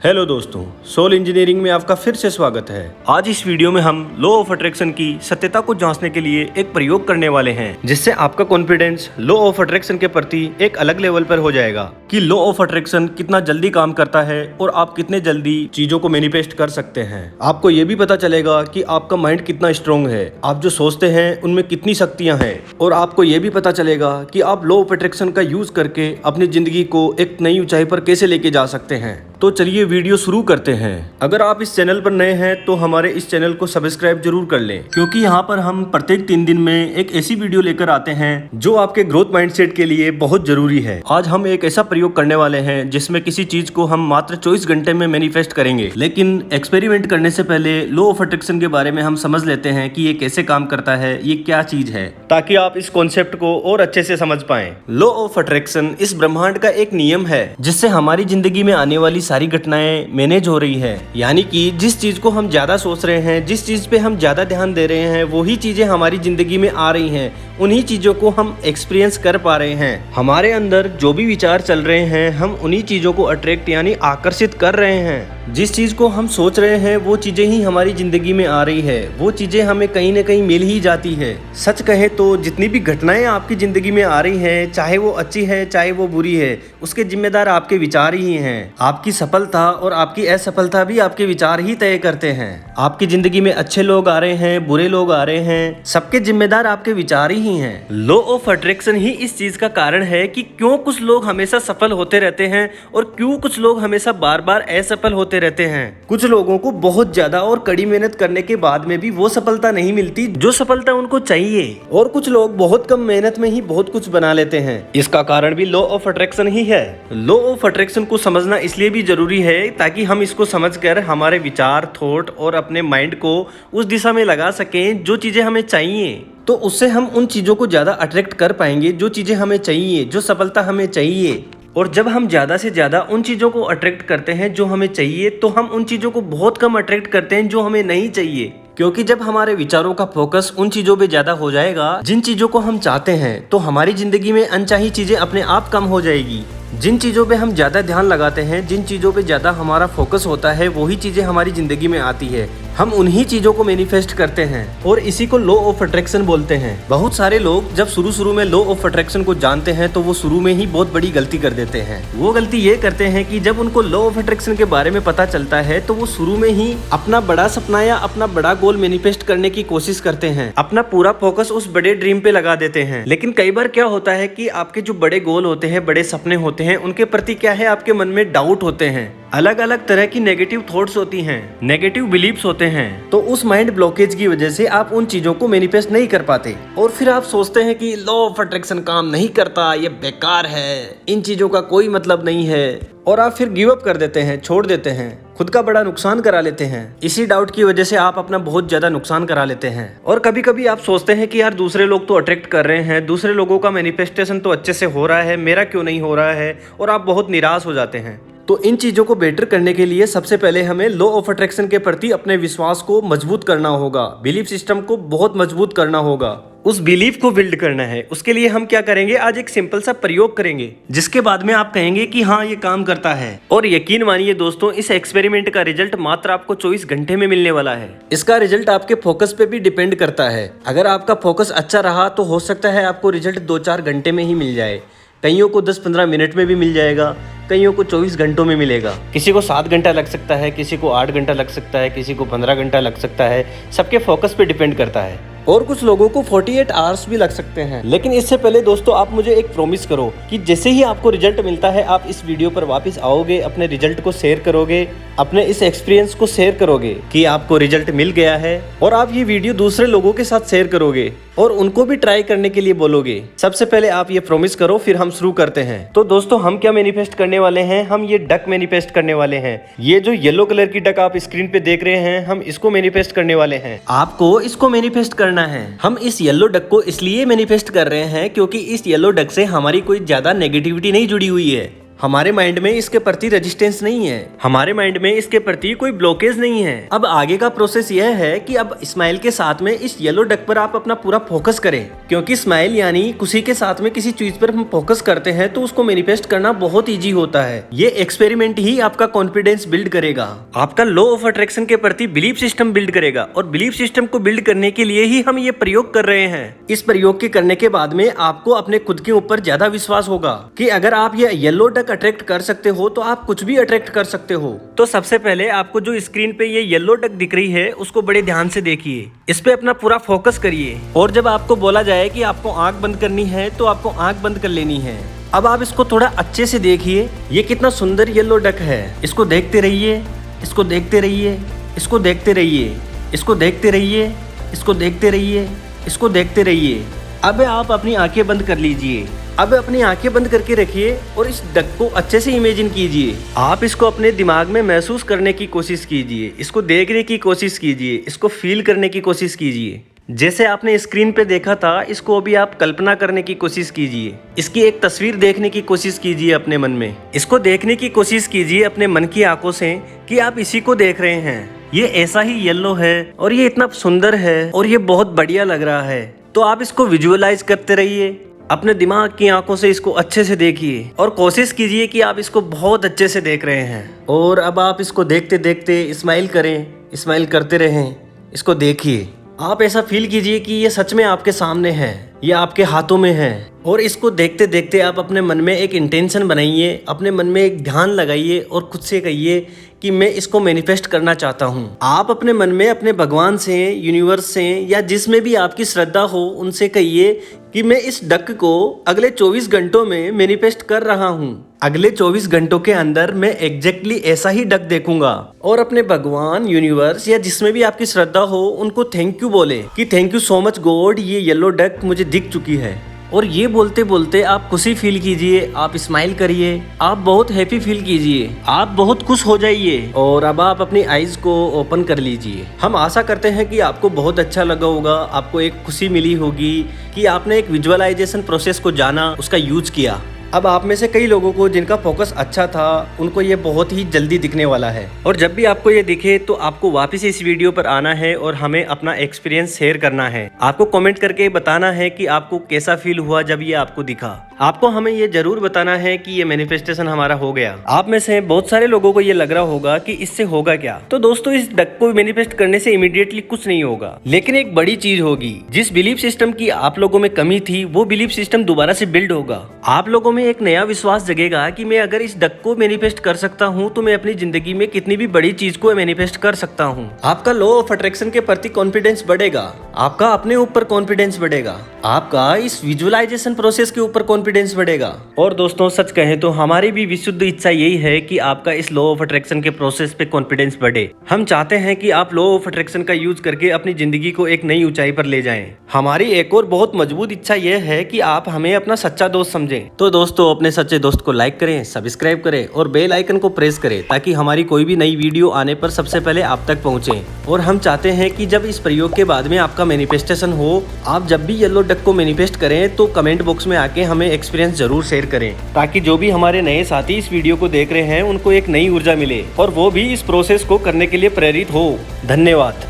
Hello दोस्तों, soul engineering में आपका फिर से स्वागत है। आज इस वीडियो में हम लॉ ऑफ अट्रैक्शन की सत्यता को जांचने के लिए एक प्रयोग करने वाले हैं, जिससे आपका कॉन्फिडेंस लॉ ऑफ अट्रैक्शन के प्रति एक अलग लेवल पर हो जाएगा कि लॉ ऑफ अट्रैक्शन कितना जल्दी काम करता है और आप कितने जल्दी चीजों को मैनिफेस्ट कर सकते हैं। आपको ये भी पता चलेगा कि आपका माइंड कितना स्ट्रॉन्ग है, आप जो सोचते हैं उनमें कितनी शक्तियां हैं, और आपको ये भी पता चलेगा कि आप लॉ ऑफ अट्रैक्शन का यूज करके अपनी जिंदगी को एक नई ऊंचाई पर कैसे लेके जा सकते हैं। तो चलिए वीडियो शुरू करते हैं। अगर आप इस चैनल पर नए हैं तो हमारे इस चैनल को सब्सक्राइब जरूर कर लें, क्योंकि यहाँ पर हम प्रत्येक 3 दिन में एक ऐसी वीडियो लेकर आते हैं जो आपके ग्रोथ माइंडसेट के लिए बहुत जरूरी है। आज हम एक ऐसा प्रयोग करने वाले हैं जिसमें किसी चीज को हम मात्र 24 घंटे में मैनिफेस्ट करेंगे, लेकिन एक्सपेरिमेंट करने से पहले लॉ ऑफ अट्रैक्शन के बारे में हम समझ लेते हैं कि ये कैसे काम करता है, ये क्या चीज है, ताकि आप इस कॉन्सेप्ट को और अच्छे से समझ पाएं। लॉ ऑफ अट्रैक्शन इस ब्रह्मांड का एक नियम है जिससे हमारी जिंदगी में आने वाली सारी घटनाएं मैनेज हो रही है। यानी कि जिस चीज को हम ज्यादा सोच रहे हैं, जिस चीज पे हम ज्यादा ध्यान दे रहे हैं, वही चीजें हमारी जिंदगी में आ रही हैं, उन्हीं चीजों को हम एक्सपीरियंस कर पा रहे हैं। हमारे अंदर जो भी विचार चल रहे हैं, हम उन्हीं चीजों को अट्रैक्ट यानी आकर्षित कर रहे हैं। जिस चीज को हम सोच रहे हैं वो चीजें ही हमारी जिंदगी में आ रही है, वो चीजें हमें कहीं न कहीं मिल ही जाती है। सच कहे तो जितनी भी घटनाएं आपकी जिंदगी में आ रही हैं, चाहे वो अच्छी है चाहे वो बुरी है, उसके जिम्मेदार आपके विचार ही हैं। आपकी सफलता और आपकी असफलता भी आपके विचार ही तय करते हैं। आपकी जिंदगी में अच्छे लोग आ रहे हैं, बुरे लोग आ रहे हैं, सबके जिम्मेदार आपके विचार ही हैं। लॉ ऑफ अट्रैक्शन ही इस चीज का कारण है कि क्यों कुछ लोग हमेशा सफल होते रहते हैं और क्यों कुछ लोग हमेशा बार बार असफल होते रहते हैं। कुछ लोगों को बहुत ज्यादा और कड़ी मेहनत करने के बाद में भी वो सफलता नहीं मिलती जो सफलता उनको चाहिए, और कुछ लोग बहुत कम मेहनत में ही बहुत कुछ बना लेते हैं। इसका कारण भी लॉ ऑफ अट्रैक्शन ही है। लॉ ऑफ अट्रैक्शन को समझना इसलिए भी जरूरी है ताकि हम इसको समझकर हमारे विचार, थॉट और अपने माइंड को उस दिशा में लगा सकें जो चीजें हमें चाहिए। तो उससे हम उन चीजों को ज्यादा अट्रैक्ट कर पाएंगे जो चीजें हमें चाहिए, जो सफलता हमें चाहिए। और जब हम ज्यादा से ज्यादा उन चीजों को अट्रैक्ट करते हैं जो हमें चाहिए, तो हम उन चीजों को बहुत कम अट्रैक्ट करते हैं जो हमें नहीं चाहिए। क्योंकि जब हमारे विचारों का फोकस उन चीजों पे ज्यादा हो जाएगा जिन चीजों को हम चाहते हैं, तो हमारी जिंदगी में अनचाही चीजें अपने आप कम हो जाएगी। जिन चीजों पे हम ज्यादा ध्यान लगाते हैं, जिन चीजों पे ज्यादा हमारा फोकस होता है, वही चीजें हमारी जिंदगी में आती है। हम उन्हीं चीजों को मैनिफेस्ट करते हैं और इसी को लॉ ऑफ अट्रैक्शन बोलते हैं। बहुत सारे लोग जब शुरू में लॉ ऑफ अट्रैक्शन को जानते हैं तो वो शुरू में ही बहुत बड़ी गलती कर देते हैं। वो गलती ये करते हैं कि जब उनको लॉ ऑफ अट्रैक्शन के बारे में पता चलता है तो वो शुरू में ही अपना बड़ा सपना या अपना बड़ा गोल मैनिफेस्ट करने की कोशिश करते हैं, अपना पूरा फोकस उस बड़े ड्रीम पे लगा देते हैं। लेकिन कई बार क्या होता है कि आपके जो बड़े गोल होते हैं, बड़े सपने होते हैं, उनके प्रति क्या है, आपके मन में डाउट होते हैं, अलग अलग तरह की नेगेटिव थॉट्स होती हैं, नेगेटिव बिलीव्स होते हैं। तो उस माइंड ब्लॉकेज की वजह से आप उन चीजों को मैनिफेस्ट नहीं कर पाते, और फिर आप सोचते हैं कि लॉ ऑफ अट्रैक्शन काम नहीं करता, ये बेकार है, इन चीजों का कोई मतलब नहीं है, और आप फिर गिव अप कर देते हैं, छोड़ देते हैं, खुद का बड़ा नुकसान करा लेते हैं। इसी डाउट की वजह से आप अपना बहुत ज्यादा नुकसान करा लेते हैं। और कभी कभी आप सोचते हैं कि यार दूसरे लोग तो अट्रैक्ट कर रहे हैं, दूसरे लोगों का मैनिफेस्टेशन तो अच्छे से हो रहा है, मेरा क्यों नहीं हो रहा है, और आप बहुत निराश हो जाते हैं। तो इन चीजों को बेटर करने के लिए सबसे पहले हमें लॉ ऑफ अट्रैक्शन के प्रति अपने विश्वास को मजबूत करना होगा, बिलीफ सिस्टम को बहुत मजबूत करना होगा, उस बिलीफ को बिल्ड करना है। उसके लिए हम क्या करेंगे, आज एक सिंपल सा प्रयोग करेंगे जिसके बाद में आप कहेंगे कि हाँ ये काम करता है। और यकीन मानिए दोस्तों, इस एक्सपेरिमेंट का रिजल्ट मात्र आपको 24 घंटे में मिलने वाला है। इसका रिजल्ट आपके फोकस पे भी डिपेंड करता है। अगर आपका फोकस अच्छा रहा तो हो सकता है आपको रिजल्ट 2-4 घंटे में ही मिल जाए, कईयों को 10-15 मिनट में भी मिल जाएगा, कईयों को 24 घंटों में मिलेगा, किसी को 7 घंटा लग सकता है, किसी को 8 घंटा लग सकता है, किसी को 15 घंटा लग सकता है, सबके फोकस पे डिपेंड करता है। और कुछ लोगों को 48 आवर्स भी लग सकते हैं। लेकिन इससे पहले दोस्तों, आप मुझे एक प्रॉमिस करो कि जैसे ही आपको रिजल्ट मिलता है, आप इस वीडियो पर वापस आओगे, अपने रिजल्ट को शेयर करोगे, अपने इस एक्सपीरियंस को शेयर करोगे कि आपको रिजल्ट मिल गया है, और आप ये वीडियो दूसरे लोगों के साथ शेयर करोगे और उनको भी ट्राई करने के लिए बोलोगे। सबसे पहले आप ये प्रॉमिस करो, फिर हम शुरू करते हैं। तो दोस्तों, हम क्या मैनिफेस्ट करने वाले हैं, हम ये डक मैनिफेस्ट करने वाले हैं। ये जो येलो कलर की डक आप स्क्रीन पे देख रहे हैं, हम इसको मैनिफेस्ट करने वाले हैं। आपको इसको मैनिफेस्ट करना है। हम इस येलो डक को इसलिए मैनिफेस्ट कर रहे हैं क्योंकि इस येलो डक से हमारी कोई ज्यादा नेगेटिविटी नहीं जुड़ी हुई है। हमारे माइंड में इसके प्रति रेजिस्टेंस नहीं है, हमारे माइंड में इसके प्रति कोई ब्लॉकेज नहीं है। अब आगे का प्रोसेस यह है कि अब स्माइल के साथ में इस येलो डक पर आप अपना पूरा फोकस करें, क्योंकि स्माइल यानी खुशी के साथ में किसी चीज पर हम फोकस करते हैं तो उसको मैनिफेस्ट करना बहुत इजी होता है। ये एक्सपेरिमेंट ही आपका कॉन्फिडेंस बिल्ड करेगा, आपका लॉ ऑफ अट्रैक्शन के प्रति बिलीफ सिस्टम बिल्ड करेगा, और बिलीफ सिस्टम को बिल्ड करने के लिए ही हम ये प्रयोग कर रहे हैं। इस प्रयोग के करने के बाद में आपको अपने खुद के ऊपर ज्यादा विश्वास होगा कि अगर आप ये येलो डक अट्रैक्ट कर सकते हो तो आप कुछ भी अट्रैक्ट कर सकते हो। तो सबसे पहले आपको जो स्क्रीन पे ये येलो डक दिख रही है उसको बड़े ध्यान से देखिए, इस पे अपना पूरा फोकस करिए, और जब आपको बोला जाए कि आपको आंख बंद करनी है तो आपको आंख बंद कर लेनी है। अब आप इसको थोड़ा अच्छे से देखिए, ये कितना सुंदर येलो डक है। इसको देखते रहिए, इसको देखते रहिए, इसको देखते रहिए, इसको देखते रहिए, इसको देखते रहिए, इसको देखते रहिए। अब आप अपनी आंखें बंद कर लीजिए। अब अपनी आंखें बंद करके रखिए और इस डक को अच्छे से इमेजिन कीजिए। आप इसको अपने दिमाग में महसूस करने की कोशिश कीजिए, इसको देखने की कोशिश कीजिए, इसको फील करने की कोशिश कीजिए। जैसे आपने स्क्रीन पे देखा था, इसको अभी आप कल्पना करने की कोशिश कीजिए। इसकी एक तस्वीर देखने की कोशिश कीजिए अपने मन में। इसको देखने की कोशिश कीजिए अपने मन की आंखों से कि आप इसी को देख रहे हैं। ये ऐसा ही येलो है और ये इतना सुंदर है और ये बहुत बढ़िया लग रहा है। तो आप इसको विजुअलाइज करते रहिए, अपने दिमाग की आंखों से इसको अच्छे से देखिए और कोशिश कीजिए कि आप इसको बहुत अच्छे से देख रहे हैं। और अब आप इसको देखते देखते स्माइल करें, स्माइल करते रहें, इसको देखिए। आप ऐसा फील कीजिए कि ये सच में आपके सामने है, ये आपके हाथों में है। और इसको देखते देखते आप अपने मन में एक इंटेंशन बनाइए, अपने मन में एक ध्यान लगाइए और खुद से कहिए कि मैं इसको मैनिफेस्ट करना चाहता हूँ। आप अपने मन में अपने भगवान से, यूनिवर्स से, या जिसमें भी आपकी श्रद्धा हो उनसे कहिए कि मैं इस डक को अगले 24 घंटों में मैनिफेस्ट कर रहा हूँ। अगले 24 घंटों के अंदर मैं एग्जैक्टली ऐसा ही डक देखूंगा। और अपने भगवान, यूनिवर्स या जिसमें भी आपकी श्रद्धा हो उनको थैंक यू बोले कि thank you so much God, ये येलो डक मुझे दिख चुकी है। और ये बोलते बोलते आप खुशी फील कीजिए, आप स्माइल करिए, आप बहुत हैप्पी फील कीजिए, आप बहुत खुश हो जाइए। और अब आप अपनी आईज को ओपन कर लीजिए। हम आशा करते हैं कि आपको बहुत अच्छा लगा होगा, आपको एक खुशी मिली होगी कि आपने एक विजुअलाइजेशन प्रोसेस को जाना, उसका यूज किया। अब आप में से कई लोगों को जिनका फोकस अच्छा था उनको ये बहुत ही जल्दी दिखने वाला है। और जब भी आपको ये दिखे तो आपको वापस इस वीडियो पर आना है और हमें अपना एक्सपीरियंस शेयर करना है। आपको कमेंट करके बताना है कि आपको कैसा फील हुआ जब ये आपको दिखा। आपको हमें ये जरूर बताना है कि ये मैनिफेस्टेशन हमारा हो गया। आप में से बहुत सारे लोगों को ये लग रहा होगा कि इससे होगा क्या। तो दोस्तों, इस डक को मैनिफेस्ट करने से इमीडिएटली कुछ नहीं होगा, लेकिन एक बड़ी चीज होगी। जिस बिलीफ सिस्टम की आप लोगों में कमी थी वो बिलीफ सिस्टम दोबारा से बिल्ड होगा। आप लोगों में एक नया विश्वास जगेगा कि मैं अगर इस डक को मैनिफेस्ट कर सकता हूँ तो मैं अपनी जिंदगी में कितनी भी बड़ी चीज को मैनिफेस्ट कर सकता हूँ। आपका लॉ ऑफ अट्रैक्शन के प्रति कॉन्फिडेंस बढ़ेगा, आपका अपने ऊपर कॉन्फिडेंस बढ़ेगा, आपका इस विजुअलाइजेशन प्रोसेस के ऊपर कॉन्फिडेंस बढ़ेगा। और दोस्तों, सच कहें तो हमारी भी विशुद्ध इच्छा यही है कि आपका इस लॉ ऑफ अट्रैक्शन के प्रोसेस पे कॉन्फिडेंस बढ़े। हम चाहते हैं कि आप लॉ ऑफ अट्रैक्शन का यूज करके अपनी जिंदगी को एक नई ऊंचाई पर ले जाएं। हमारी एक और बहुत मजबूत इच्छा यह है कि आप हमें अपना सच्चा दोस्त समझें। तो दोस्तों, अपने सच्चे दोस्त को लाइक करें, सब्सक्राइब करें और बेल आइकन को प्रेस करें ताकि हमारी कोई भी नई वीडियो आने पर सबसे पहले आप तक पहुंचे। और हम चाहते हैं कि जब इस प्रयोग के बाद में आपका मैनिफेस्टेशन हो, आप जब भी येलो डक को मैनिफेस्ट करें तो कमेंट बॉक्स में आके हमें एक्सपीरियंस जरूर शेयर करें, ताकि जो भी हमारे नए साथी इस वीडियो को देख रहे हैं उनको एक नई ऊर्जा मिले और वो भी इस प्रोसेस को करने के लिए प्रेरित हो। धन्यवाद।